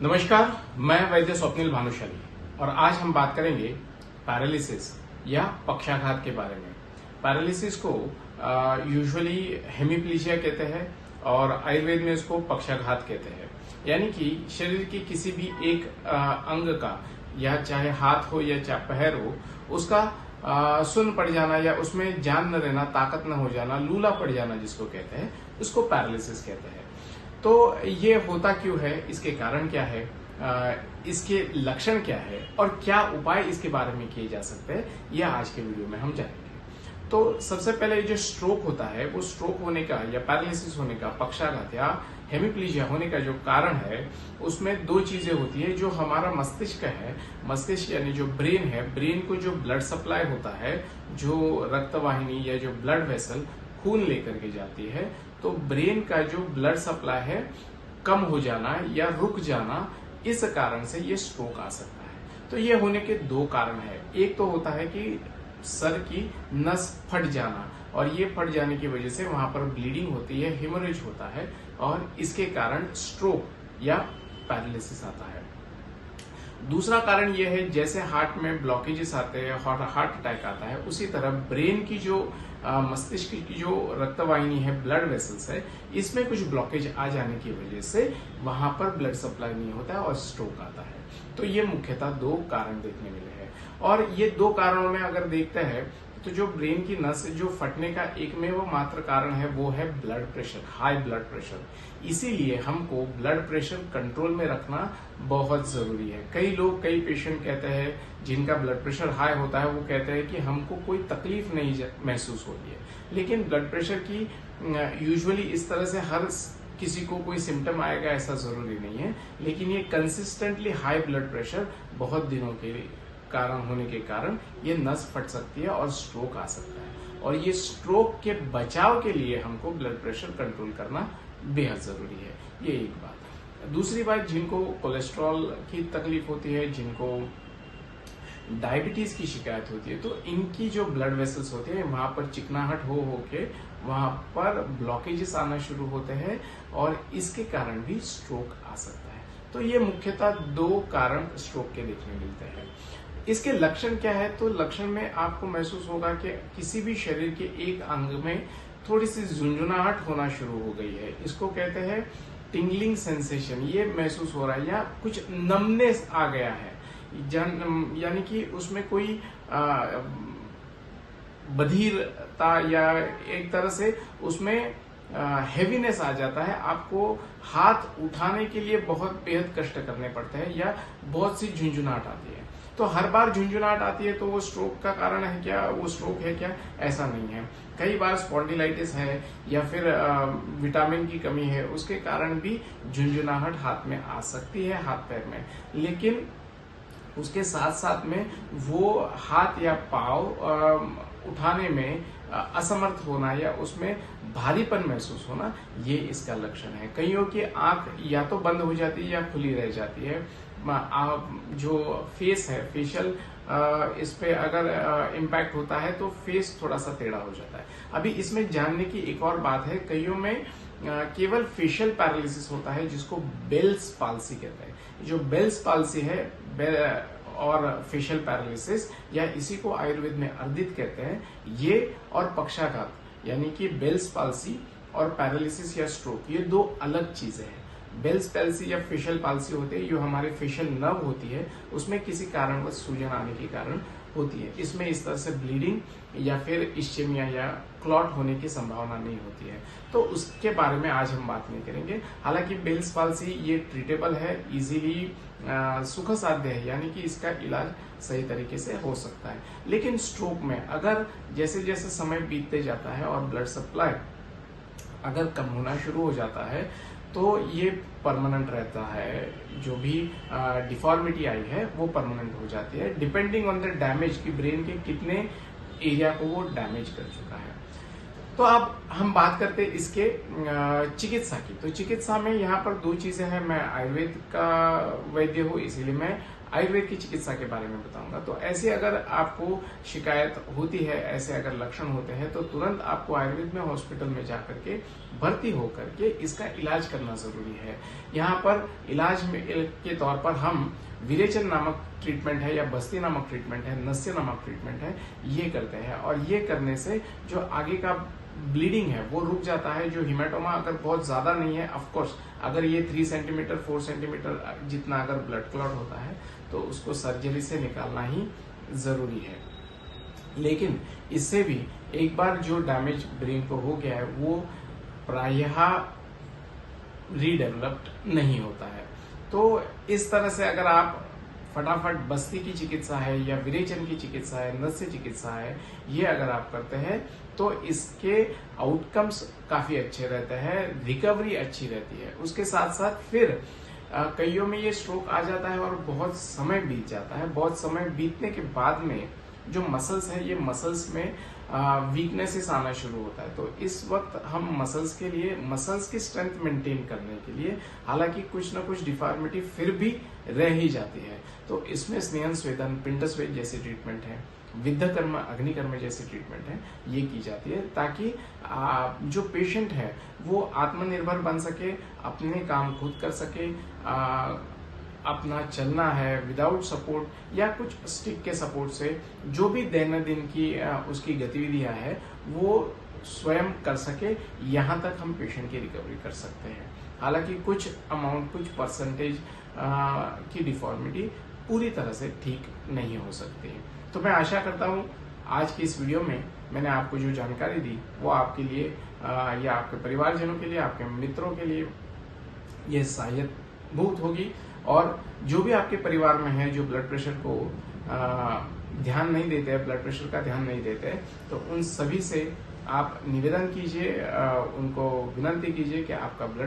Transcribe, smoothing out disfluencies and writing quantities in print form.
नमस्कार, मैं वैद्य स्वप्निल भानुशाली और आज हम बात करेंगे पैरालिसिस या पक्षाघात के बारे में। पैरालिसिस को यूजुअली हेमिप्लीजिया कहते हैं और आयुर्वेद में इसको पक्षाघात कहते हैं। यानी कि शरीर के किसी भी एक अंग का, या चाहे हाथ हो या चाहे पैर हो, उसका सुन्न पड़ जाना या उसमें जान न रहना, ताकत न हो जाना, लूला पड़ जाना जिसको कहते हैं, उसको पैरालिसिस कहते हैं। तो ये होता क्यों है, इसके कारण क्या है, इसके लक्षण क्या है और क्या उपाय इसके बारे में किए जा सकते हैं, यह आज के वीडियो में हम जानेंगे। तो सबसे पहले जो स्ट्रोक होता है, वो स्ट्रोक होने का या पैरालिसिस होने का, पक्षाघात या हेमिप्लीजिया होने का जो कारण है, उसमें दो चीजें होती है। जो हमारा मस्तिष्क है, मस्तिष्क यानी जो ब्रेन है, ब्रेन को जो ब्लड सप्लाई होता है, जो रक्तवाहिनी या जो ब्लड वेसल खून लेकर के जाती है, तो ब्रेन का जो ब्लड सप्लाई है कम हो जाना या रुक जाना, इस कारण से ये स्ट्रोक आ सकता है। तो ये होने के दो कारण है। एक तो होता है कि सर की नस फट जाना, और ये फट जाने की वजह से वहां पर ब्लीडिंग होती है, हेमोरेज होता है, और इसके कारण स्ट्रोक या पैरालिसिस आता है। दूसरा कारण यह है, जैसे हार्ट में ब्लॉकेजेस आते हैं, हार्ट अटैक आता है, उसी तरह ब्रेन की जो मस्तिष्क की जो रक्तवाहिनी है, ब्लड वेसल्स है, इसमें कुछ ब्लॉकेज आ जाने की वजह से वहां पर ब्लड सप्लाई नहीं होता है और स्ट्रोक आता है। तो ये मुख्यतः दो कारण देखने मिले हैं। और ये दो कारणों में अगर देखते हैं तो जो ब्रेन की नस जो फटने का एकमेव मात्र कारण है, वो है blood pressure, high blood pressure. इसीलिए हमको ब्लड प्रेशर कंट्रोल में रखना बहुत जरूरी है। कई पेशेंट कहते हैं, जिनका ब्लड प्रेशर हाई होता है, वो कहते हैं कि हमको कोई तकलीफ नहीं महसूस होती है। लेकिन ब्लड प्रेशर की यूजुअली इस तरह से हर किसी को कोई सिम्टम आएगा ऐसा जरूरी नहीं है, लेकिन ये कंसिस्टेंटली हाई ब्लड प्रेशर बहुत दिनों के कारण होने के कारण ये नस फट सकती है और स्ट्रोक आ सकता है। और ये स्ट्रोक के बचाव के लिए हमको ब्लड प्रेशर कंट्रोल करना बेहद जरूरी है। ये एक बात। दूसरी बात, जिनको कोलेस्ट्रॉल की तकलीफ होती है, जिनको डायबिटीज की शिकायत होती है, तो इनकी जो ब्लड वेसल्स होते हैं, वहां पर चिकनाहट हो के वहां पर ब्लॉकेजेस आना शुरू होते हैं और इसके कारण भी स्ट्रोक आ सकता है। तो ये मुख्यतः दो कारण स्ट्रोक के देखने मिलते हैं। इसके लक्षण क्या है? तो लक्षण में आपको महसूस होगा कि किसी भी शरीर के एक अंग में थोड़ी सी झुंझुनाहट होना शुरू हो गई है। इसको कहते हैं टिंगलिंग सेंसेशन। ये महसूस हो रहा है, या कुछ नमनेस आ गया है, यानी कि उसमें कोई बधिरता या एक तरह से उसमें हेवीनेस आ जाता है। आपको हाथ उठाने के लिए बहुत बेहद कष्ट करने पड़ते हैं, या बहुत सी झुंझुनाहट आती है। तो हर बार झुंझुनाहट आती है तो वो स्ट्रोक का कारण है क्या, वो स्ट्रोक है क्या? ऐसा नहीं है। कई बार स्पॉन्डिलाइटिस है या फिर विटामिन की कमी है, उसके कारण भी झुंझुनाहट हाथ में आ सकती है, हाथ पैर में। लेकिन उसके साथ साथ में वो हाथ या पाँव उठाने में असमर्थ होना या उसमें भारीपन महसूस होना, ये इसका लक्षण है। कईयों की आंख या तो बंद हो जाती है या खुली रह जाती है। जो फेस है, फेशियल इस पे अगर इम्पैक्ट होता है तो फेस थोड़ा सा टेढ़ा हो जाता है। अभी इसमें जानने की एक और बात है, कईयों में केवल फेशियल पैरालिसिस होता है, जिसको बेल्स पाल्सी कहते हैं। जो बेल्स पाल्सी है और फेशियल पैरालिसिस, या इसी को आयुर्वेद में अर्दित कहते हैं, ये और पक्षाघात यानी कि बेल्स पाल्सी और पैरालिसिस या स्ट्रोक, ये दो अलग चीजें हैं। बेल्स पैल्सी या फेशियल पाल्सी होते हैं, जो हमारे फेशियल नर्व होती है, उसमें किसी कारणवश सूजन आने के कारण होती है। इसमें इस तरह से ब्लीडिंग या फिर इश्चेमिया या क्लॉट होने की संभावना नहीं होती है। तो उसके बारे में आज हम बात नहीं करेंगे। हालांकि बेल्स पाल्सी ये ट्रीटेबल है, इजीली सुख साध्य है, यानी कि इसका इलाज सही तरीके से हो सकता है। लेकिन स्ट्रोक में अगर जैसे जैसे समय बीतते जाता है और ब्लड सप्लाई अगर कम होना शुरू हो जाता है, तो ये परमानेंट रहता है। जो भी डिफॉर्मिटी आई है वो परमानेंट हो जाती है, डिपेंडिंग ऑन द डैमेज, कि ब्रेन के कितने एरिया को वो डैमेज कर चुका है। तो अब हम बात करते हैं इसके चिकित्सा की। तो चिकित्सा में यहाँ पर दो चीजें हैं। मैं आयुर्वेद का वैद्य हूँ, इसीलिए मैं आयुर्वेद की चिकित्सा के बारे में बताऊंगा। तो ऐसे अगर आपको शिकायत होती है, ऐसे अगर लक्षण होते हैं, तो तुरंत आपको आयुर्वेद में हॉस्पिटल में जाकर के भर्ती होकर के इसका इलाज करना जरूरी है। यहाँ पर इलाज के तौर पर हम विरेचन नामक ट्रीटमेंट है या बस्ती नामक ट्रीटमेंट है, नस्य नामक ट्रीटमेंट है, ये करते हैं। और ये करने से जो आगे का ब्लीडिंग है वो रुक जाता है। जो हिमेटोमा अगर बहुत ज्यादा नहीं है, ऑफ कोर्स अगर ये 3 सेंटीमीटर 4 सेंटीमीटर जितना अगर ब्लड क्लॉट होता है तो उसको सर्जरी से निकालना ही जरूरी है। लेकिन इससे भी एक बार जो डैमेज ब्रेन को हो गया है वो प्रायः रीडेवलप्ड नहीं होता है। तो इस तरह से अगर आप फटाफट बस्ती की चिकित्सा है या विरेचन की चिकित्सा है, नस्य चिकित्सा है, ये अगर आप करते हैं तो इसके आउटकम्स काफी अच्छे रहते हैं, रिकवरी अच्छी रहती है। उसके साथ साथ फिर कईयों में ये स्ट्रोक आ जाता है और बहुत समय बीत जाता है। बहुत समय बीतने के बाद में जो मसल्स है, ये मसल्स में वीकनेसेस आना शुरू होता है। तो इस वक्त हम मसल्स के लिए, मसल्स की स्ट्रेंथ मेंटेन करने के लिए, हालांकि कुछ ना कुछ डिफॉर्मिटी फिर भी रह ही जाती है, तो इसमें स्नेहन स्वेदन, पिंड स्वेद जैसे ट्रीटमेंट है, विद्ध कर्म, अग्निकर्म जैसे ट्रीटमेंट है, ये की जाती है ताकि जो पेशेंट है वो आत्मनिर्भर बन सके, अपने काम खुद कर सके, अपना चलना है विदाउट सपोर्ट या कुछ स्टिक के सपोर्ट से जो भी दैनंदिन की उसकी गतिविधियां है वो स्वयं कर सके। यहाँ तक हम पेशेंट की रिकवरी कर सकते हैं। हालांकि कुछ अमाउंट, कुछ परसेंटेज की डिफॉर्मिटी पूरी तरह से ठीक नहीं हो सकती है। तो मैं आशा करता हूँ आज की इस वीडियो में मैंने आपको जो जानकारी दी वो आपके लिए या आपके परिवारजनों के लिए, आपके मित्रों के लिए ये सहायकभूत होगी। और जो भी आपके परिवार में है जो ब्लड प्रेशर को ध्यान नहीं देते हैं, ब्लड प्रेशर का ध्यान नहीं देते हैं, तो उन सभी से आप निवेदन कीजिए, उनको विनती कीजिए कि आपका ब्लड